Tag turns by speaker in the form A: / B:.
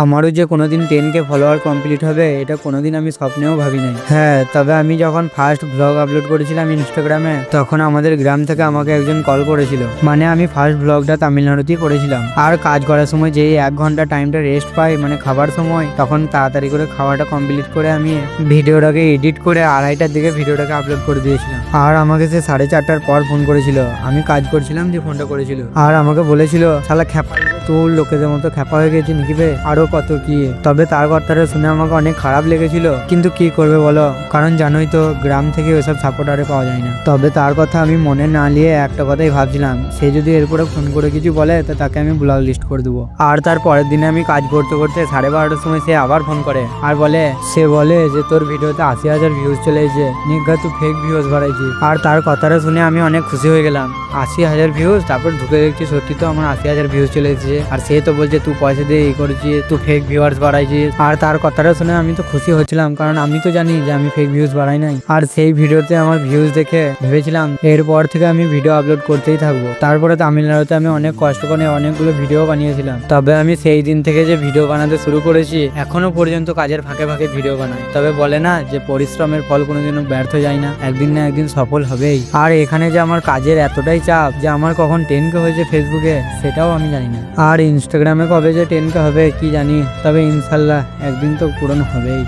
A: আমারও যে কোনোদিন 10K ফলোয়ার কমপ্লিট হবে এটা কোনোদিন আমি স্বপ্নেও ভাবি নাই। হ্যাঁ, তবে আমি যখন ফার্স্ট ব্লগ আপলোড করেছিলাম ইনস্টাগ্রামে, তখন আমাদের গ্রাম থেকে আমাকে একজন কল করেছিল। মানে আমি ফার্স্ট ব্লগটা তামিলনাড়ুতেই করেছিলাম। আর কাজ করার সময় যেই 1 ঘন্টা টাইমটা রেস্ট পাই, মানে খাবার সময়, তখন তাড়াতাড়ি করে খাওয়াটা কমপ্লিট করে আমি ভিডিওটাকে এডিট করে 2:30টার দিকে ভিডিওটাকে আপলোড করে দিয়েছিলাম। আর আমাকে সে 4:30টার পর ফোন করেছিল। আমি কাজ করছিলাম যে ফোনটা করেছিল। আর আমাকে বলেছিল, শালা খ্যাপা তোর লোকেদের মতো খ্যাপা হয়ে গেছি নাকি বে, আরো কত কি। তবে তার কথাটা শুনে আমাকে অনেক খারাপ লেগেছিল, কিন্তু কি করবে বলো, কারণ জানোই তো গ্রাম থেকে ওইসব সাপোর্ট আরে পাওয়া যায় না। তবে তার কথা আমি মনে না নিয়ে একটা কথাই ভাবছিলাম, সে যদি এরপরে ফোন করে কিছু বলে তো তাকে আমি ব্লক লিস্ট করে দেবো। আর তার পরের দিনে আমি কাজ করতে করতে 12:30টার সময় সে আবার ফোন করে আর বলে যে তোর ভিডিওতে 80,000 ভিউজ চলে এসেছে, নিঘা তুই ফেক ভিউজ বাড়াইছিস। আর তার কথাটা শুনে আমি অনেক খুশি হয়ে গেলাম। 80,000 ভিউজ, তারপর ঢুকে দেখছি সত্যি তো আমার 80,000 ভিউজ চলে এসেছে। আর সে তো বলছে তুই পয়সা দিয়ে এই করেছিস, তুই ফেক ভিউয়ার্স বাড়াইছিস। আর তার কথাটা শুনে আমি তো খুশি হচ্ছিলাম, কারণ আমি তো জানি যে আমি ফেক ভিউজ বাড়াই নাই। আর সেই ভিডিওতে আমার ভিউজ দেখে ভেবেছিলাম এরপর থেকে আমি ভিডিও আপলোড করতেই থাকবো। তারপরে তামিলনাড়ুতে আমি অনেক কষ্ট করে অনেকগুলো ভিডিও বানিয়েছিলাম। তবে আমি সেই দিন থেকে যে ভিডিও বানাতে শুরু করেছি, এখনো পর্যন্ত কাজের ফাঁকে ফাঁকে ভিডিও বানাই। তবে বলে না যে পরিশ্রমের ফল কোনোদিনও ব্যর্থ যায় না, একদিন না একদিন সফল হবেই। আর এখানে যে আমার কাজের এতটাই চাপ যে আমার কখন 10K হয়েছে ফেসবুকে সেটাও আমি জানি না। আর ইনস্টাগ্রামে কবে যে 10K হবে কি জানি, তবে ইনশাল্লাহ একদিন তো পূরণ হবেই।